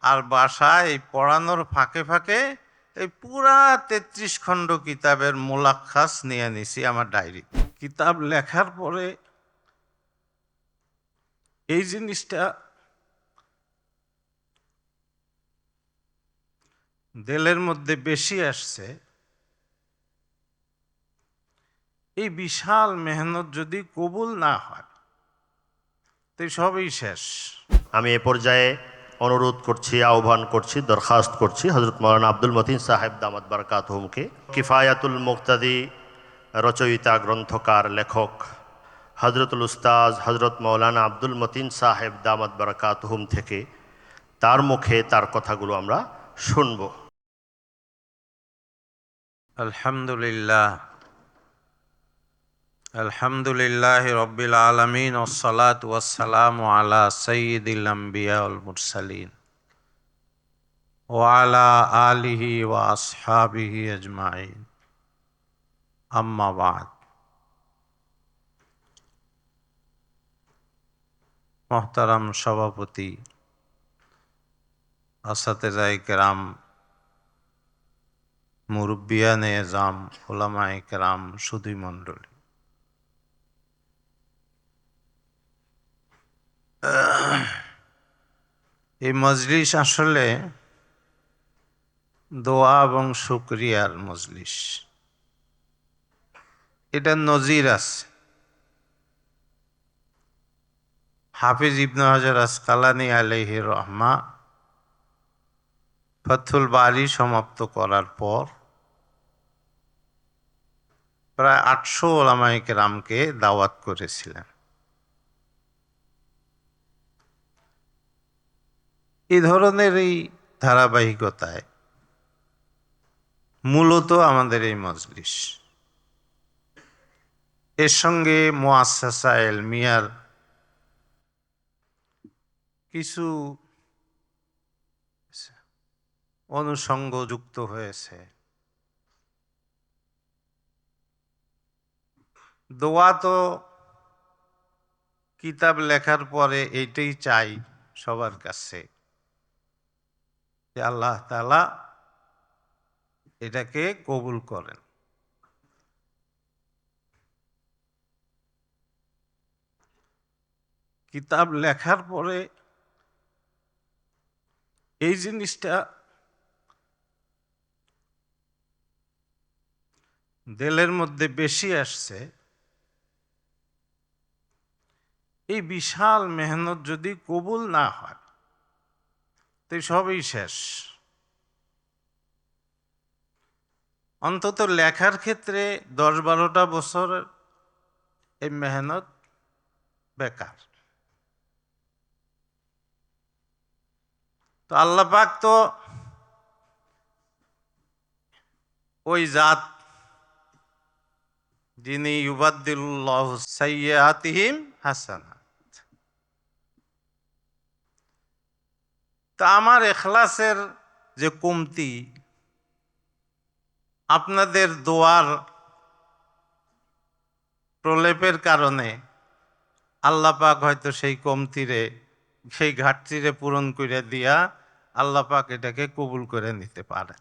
আর বাসায় এই পড়ানোর ফাঁকে ফাঁকে এই পুরা ৩৩ খণ্ড কিতাবের মোলাক্খাস নিয়ে নিছি আমার ডায়েরি। কিতাব লেখার পরে এই জিনিসটা দিলের মধ্যে বেশি আসছে, এই বিশাল মেহনত যদি কবুল না হয় তো সবই শেষ। আমি এ পর্যায়ে অনুরোধ করছি, আহ্বান করছি, দরখাস্ত করছি হজরত মৌলানা আব্দুল মতিন সাহেব দামাত বারাকাতুহুমকে, কিফায়াতুল মুক্তাদি রচয়িতা, গ্রন্থকার, লেখক হজরতুল উস্তাজ হজরত মৌলানা আব্দুল মতিন সাহেব দামাত বারাকাতুহুম থেকে তার মুখে তার কথাগুলো আমরা শুনব। আলহামদুলিল্লাহ, আলহামদুলিল্লাহ রব্বিল আলামিন, ওয়াসসালাতু ওয়াসসালামু আলা সাইয়্যিদিল আম্বিয়া ওয়াল মুরসালিন ওয়া আলা আলিহি ওয়া আসহাবিহি আজমাইন, আম্মা বাদ। মোহতারাম সভাপতি, আসাতেজায়ে কেরাম, মুরব্বিয়ানে এজাম, উলামায়ে কেরাম, সুধী মণ্ডলী, এই মজলিস আসলে দোয়া এবং শুকরিয়ার মজলিস। এটা নজির আছে। হাফিজ ইবনে হাজার আসকালানী আলাইহি রহমা ফাথুল বারী সমাপ্ত করার পর প্রায় ৮০০ ওলামায়ে কেরামকে দাওয়াত করেছিলেন। এই ধরনের এই ধারাবাহিকতায় মূলত আমাদের এই মজলিস, এর সঙ্গে মুআসসাসা ইলমিয়ার কিছু অনুষঙ্গ যুক্ত হয়েছে। দোয়া তো কিতাব লেখার পরে এইটাই চাই সবার কাছে যে আল্লাহ তাআলা এটাকে কবুল করেন। কিতাব লেখার পরে এই জিনিসটা দিলের মধ্যে বেশি আসছে, এই বিশাল মেহনত যদি কবুল না হয় তো সবই শেষ। অন্তত লেখার ক্ষেত্রে ১০-১২টা বছর এই মেহনত বেকার। তো আল্লাহ পাক তো ওই জাত যিনি ইউবাদদিলুল্লাহু সাইয়্যাতিহিম হাসানাত। তা আমার ইখলাসের যে কমতি, আপনাদের দোয়ার প্রলেপের কারণে আল্লাহ পাক হয়তো সেই কমতিরে, সেই ঘাটতিরে পূরণ করে দিয়া আল্লাহ পাক এটাকে কবুল করে নিতে পারেন,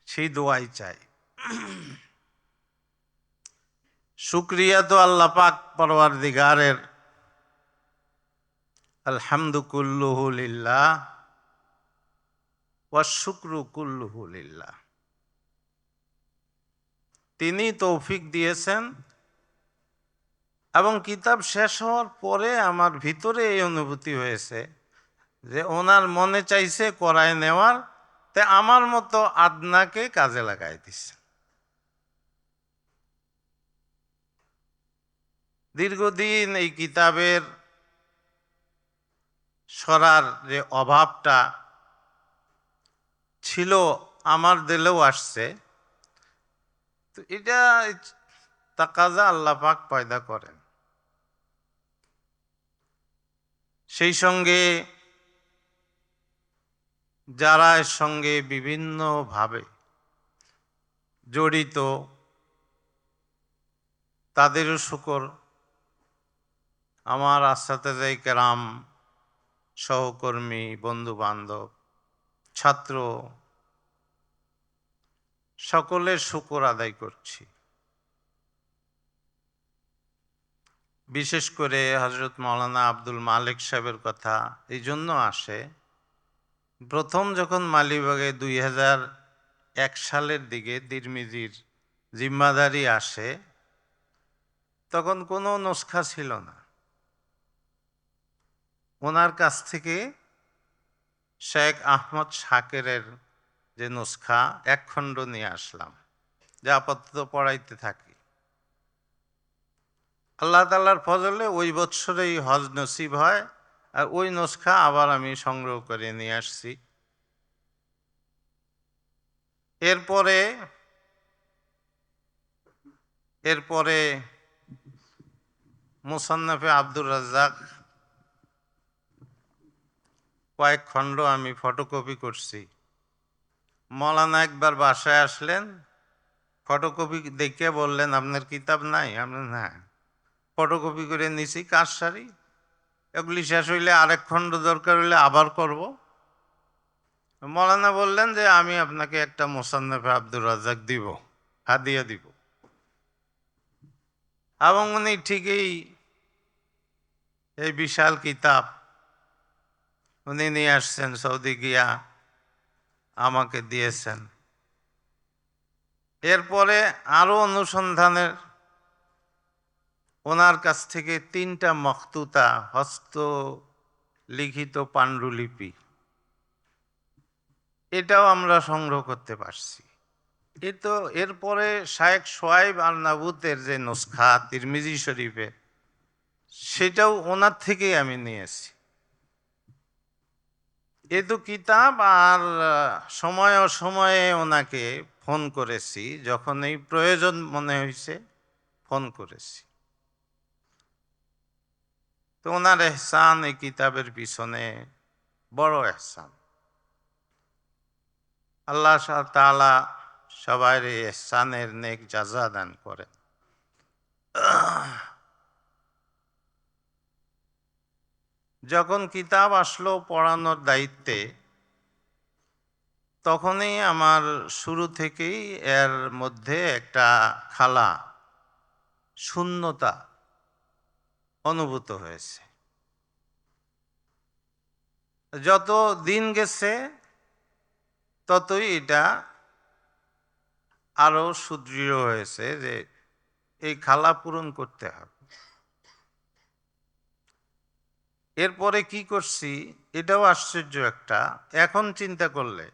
সেই দোয়াই চাই। শুকরিয়া তো আল্লাহ পাক পরওয়ারদিগারের, আলহামদু কুল্লুহু লিল্লাহ ওয়াশ শুকরু কুল্লুহু লিল্লাহ। তিনি তৌফিক দিয়েছেন এবং কিতাব শেষ হওয়ার পরে আমার ভিতরে এই অনুভূতি হয়েছে যে ওনার মনে চাইছে করায় নেওয়ার, তে আমার মতো আদনাকে কাজে লাগাই দিছে। দীর্ঘদিন এই কিতাবের সরার যে অভাবটা ছিল আমার দিলেও আসছে, তো এটা তাকাজা আল্লাহ পাক পয়দা করেন। সেই সঙ্গে যারা এর সঙ্গে বিভিন্নভাবে জড়িত তাদেরও শুকর, আমার আসাতেজায়ে কেরাম, সহকর্মী, বন্ধু-বান্ধব, ছাত্র সকলের শুকর আদায় করছি। বিশেষ করে হযরত মাওলানা আব্দুল মালেক সাহেবের কথা এই জন্য আসে, প্রথম যখন মালিবাগে 2001 সালের দিকে তিরমিজির জিম্মাদারি আসে, তখন কোনো নুসখা ছিল না। ওনার কাছ থেকে শেখ আহমদ শাকেরের যে নুসখা এক খণ্ড নিয়ে আসলাম, যা আপাতত পড়াইতে থাকি। আল্লাহ তাআলার ফজলে ওই বৎসরেই হজ নসিব হয়, আর ওই নুসখা আবার আমি সংগ্রহ করে নিয়ে আসছি। এরপরে মুসান্নাফে আব্দুর রাজ্জাক কয়েক খণ্ড আমি ফটোকপি করছি। মৌলানা একবার বাসায় আসলেন, ফটোকপি দেখে বললেন, আপনার কিতাব নাই? আমরা না, ফটোকপি করে নিছি, কাজ সারি, এগুলি শেষ হইলে আরেক খণ্ড দরকার হইলে আবার করব। মৌলানা বললেন যে আমি আপনাকে একটা মুসান্নাফে আব্দুর রাজ্জাক দিব, হাদিয়া দিব। এবং উনি ঠিকই এই বিশাল কিতাব উনি নিয়ে আসছেন, সৌদি গিয়া আমাকে দিয়েছেন। এরপরে আরো অনুসন্ধানের ওনার কাছ থেকে 3টা মখতুতা হস্ত লিখিত পাণ্ডুলিপি, এটাও আমরা সংগ্রহ করতে পারছি। এরপরে শায়েখ সোয়াইব আর নাবুতের যে নুসখা তিরমিজি শরীফে, সেটাও ওনার থেকেই আমি নিয়েছি। এ তো কিতাব, আর সময় অসময়ে ওনাকে ফোন করেছি, যখন এই প্রয়োজন মনে হয়েছে ফোন করেছি। তো ওনার এহসান এই কিতাবের পিছনে বড় এহসান। আল্লাহ তাআলা সবার এই এহসানের নেক জাযা দান করেন। যখন কিতাব আসলো পড়ানোর দায়িত্বে, তখনই আমার শুরু থেকেই এর মধ্যে একটা খালা শূন্যতা অনুভূত হয়েছে। যত দিন গেছে ততই এটা আরো সুদৃঢ় হয়েছে যে এই খালা পূরণ করতে হবে। এরপরে কি করছি, এটাও আশ্চর্য একটা। এখন চিন্তা করলে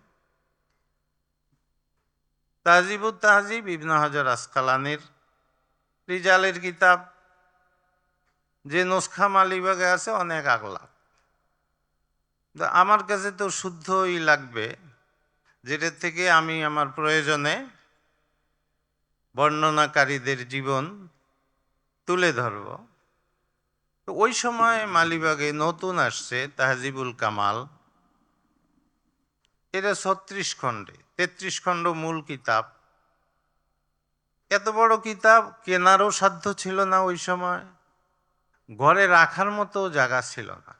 তাহজিবুত তাহজিব ইবনে হাজার আসকালানির রিজালের কিতাব, যে নুসখা মালিবাগে আছে, অনেক আগলা। আমার কাছে তো শুদ্ধই লাগবে, যেটা থেকে আমি আমার প্রয়োজনে বর্ণনাকারীদের জীবন তুলে ধরব। তো ওই সময় মালিবাগে নতুন আসছে তাহজিবুল কামাল, এটা 36 খণ্ডে, 33 খণ্ড মূল কিতাব। এত বড় কিতাব কেনারও সাধ্য ছিল না ওই সময়, ঘরে রাখার মতো জায়গা ছিল না।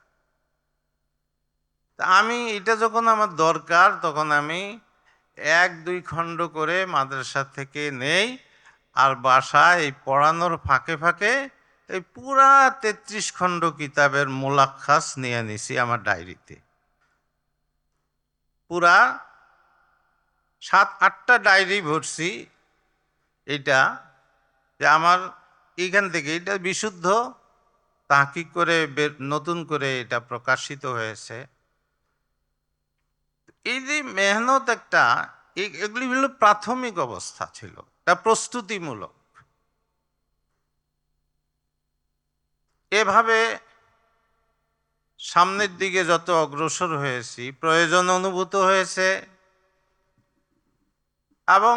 তা আমি এটা যখন আমার দরকার, তখন আমি 1-2 খণ্ড করে মাদ্রাসা থেকে নেই, আর বাসায় এই পড়ানোর ফাঁকে ফাঁকে এই পুরা 33 খণ্ড কিতাবের মুলাক্কাস নিয়ে নিছি আমার ডায়েরিতে। পুরা 7-8টা ডায়েরি ভরছি। এটা যে আমার এইখান থেকে এটা বিশুদ্ধ তাহকিক করে নতুন করে এটা প্রকাশিত হয়েছে। এই যে মেহনত একটা, এগুলি হলো প্রাথমিক অবস্থা ছিল, এটা প্রস্তুতিমূলক। এভাবে সামনের দিকে যত অগ্রসর হয়েছি, প্রয়োজন অনুভূত হয়েছে, এবং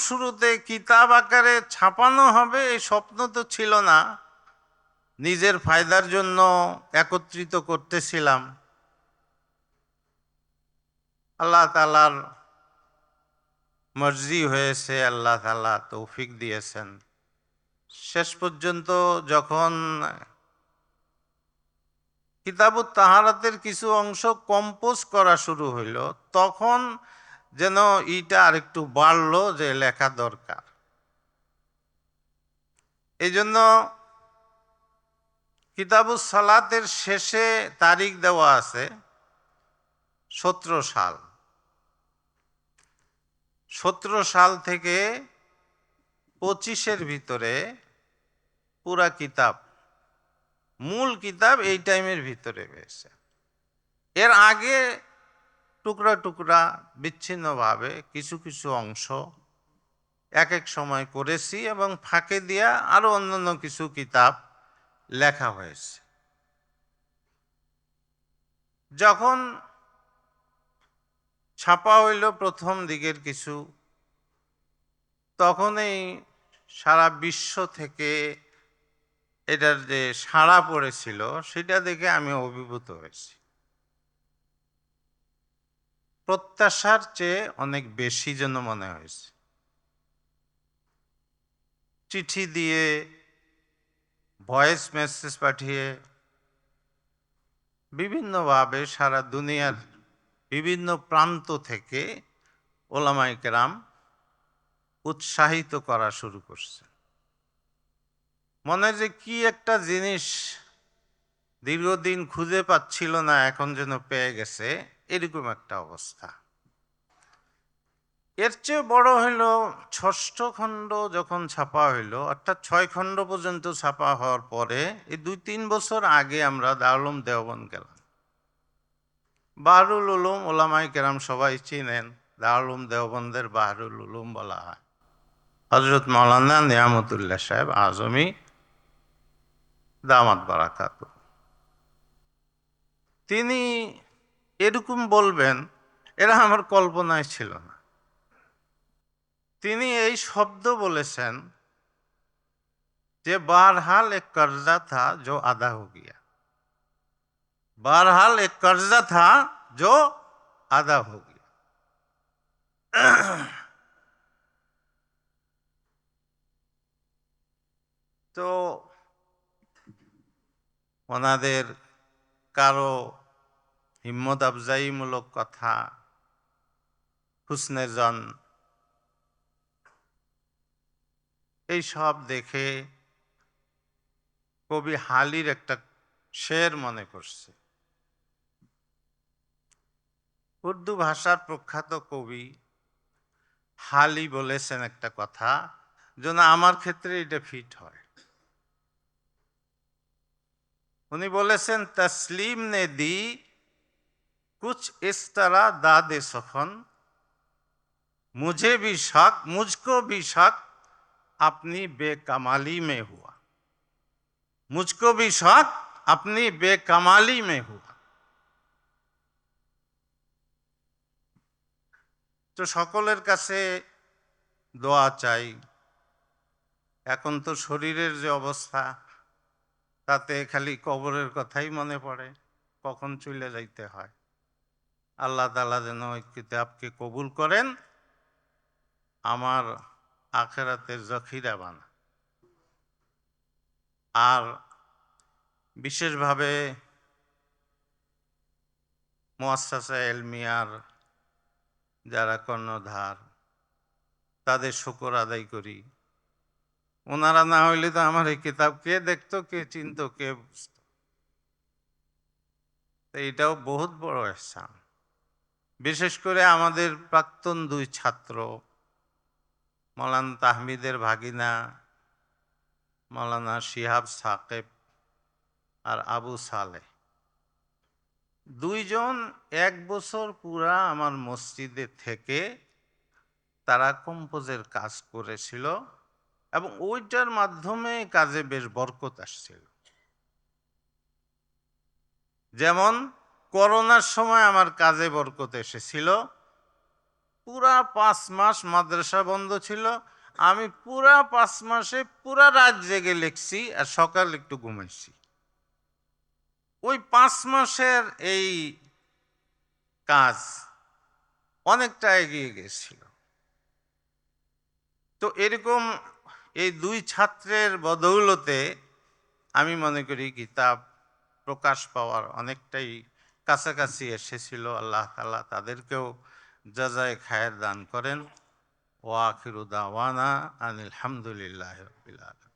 শুরুতে কিতাব আকারে ছাপানো হবে এই স্বপ্ন তো ছিল না, নিজের ফায়দার জন্য একত্রিত করতেছিলাম। আল্লাহ তাআলার মর্জি হয়েছে, আল্লাহ তাআলা তৌফিক দিয়েছেন। শেষ পর্যন্ত যখন কিতাবুত তাহারাতের কিছু অংশ কম্পোজ করা শুরু হইল, তখন যেন ইটা আরেকটু বাড়লো যে লেখা দরকার। এই জন্য কিতাবুস সালাতের শেষে তারিখ দেওয়া আছে 17 সাল। 17 সাল থেকে 25-এর ভিতরে পুরা কিতাব, মূল কিতাব এই টাইমের ভিতরে হয়েছে। এর আগে টুকরা টুকরা বিচ্ছিন্নভাবে কিছু কিছু অংশ এক এক সময় করেছি এবং ফাঁকে দিয়া আরো অন্যান্য কিছু কিতাব লেখা হয়েছে। যখন ছাপা হইল প্রথম দিকের কিছু, তখনই সারা বিশ্ব থেকে এটার যে সাড়া পড়েছিল সেটা দেখে আমি অভিভূত হয়েছি। প্রত্যাশার চেয়ে অনেক বেশি যেন মনে হয়েছে। চিঠি দিয়ে, ভয়েস মেসেজ পাঠিয়ে, বিভিন্নভাবে সারা দুনিয়ার বিভিন্ন প্রান্ত থেকে ওলামায়ে কেরাম উৎসাহিত করা শুরু করছে। মনে যে কি একটা জিনিস দীর্ঘদিন খুঁজে পাচ্ছিল না, এখন যেন পেয়ে গেছে, এরকম একটা অবস্থা। এর চেয়ে বড় হইল 6ষ্ঠ খণ্ড যখন ছাপা হইল, অর্থাৎ 6 খণ্ড পর্যন্ত ছাপা হওয়ার পরে এই 2-3 বছর আগে আমরা দারুল উলুম দেওবন্দ গেলাম। বাহরুল উলুম ওলামায়ে কেরাম সবাই চিনেন, দারুল উলুম দেওবন্দের বাহরুল উলুম বলা হয়। হযরত মাওলানা নিয়ামতুল্লাহ সাহেব আজমি দামাত বারাকাত, তিনি এরকম বলবেন, এরা আমার কল্পনায় ছিল না। তিনি এই শব্দ বলেছেন যে बहरहाल एक कर्जा था जो आधा हो गया, बहरहाल एक कर्जा था जो आधा हो गया। তো ওনাদের কারো হিম্মত আফজাইমূলক কথা, হুসনে জন, এই সব দেখে কবি হালির একটা শের মনে করছে। উর্দু ভাষার প্রখ্যাত কবি হালি বলেছেন একটা কথা, যেন আমার ক্ষেত্রে এটা ফিট হয়। উনি বলেছেন, তসলিম নে দি কুছ ইস তরহ দাদে সফন, মুঝে ভি শক, মুঝকো ভি শক अपनी बेकमाली में हुआ, मुझको भी शौक अपनी बेकमाली में हुआ। তো সকলের কাছে দোয়া চাই। এখন তো শরীরের যে অবস্থা, তাতে খালি কবরের কথাই মনে পড়ে, কখন চলে যাইতে হয়। আল্লাহ তাআলা যেন ওই কিতাবকে কবুল করেন, আমার আখিরাতের জখিরা বানা। আর বিশেষভাবে মুআসসাসা ইলমিয়ার যারা কর্ণধার, তাদের শুকর আদায় করি। ওনারা না হইলে তো আমার এই কিতাব কে দেখতো, কে চিনতো, কে বুঝতো। তো এটাও বহুত বড় ইহসান। বিশেষ করে আমাদের প্রাক্তন 2 ছাত্র, মাওলানা তাহমিদের ভাগিনা মাওলানা শিহাব সাকেব আর আবু সালেহ, 2 জন 1 বছর পুরা আমার মসজিদে থেকে তারা কম্পোজের কাজ করেছিল এবং ওইটার মাধ্যমে কাজে বেশ বরকত আসছিল। যেমন করোনার সময় আমার কাজে বরকত এসেছিল। পুরা 5 মাস মাদ্রাসা বন্ধ ছিল, আমি পুরা 5 মাসে পুরা রাত জেগে লিখছি আর সকাল একটু ঘুমাইছি। ওই 5 মাসের এই কাজ অনেকটা এগিয়ে গেছিল। তো এরকম এই 2 ছাত্রের বদৌলতে আমি মনে করি কিতাব প্রকাশ পাওয়ার অনেকটাই কাছাকাছি এসেছিল। আল্লাহ তাআলা তাদেরকেও জাযায়ে খায়ের দান করেন। ওয়া আখিরু দাওয়ানা আনিল হামদুলিল্লাহি রাব্বিল আলামিন।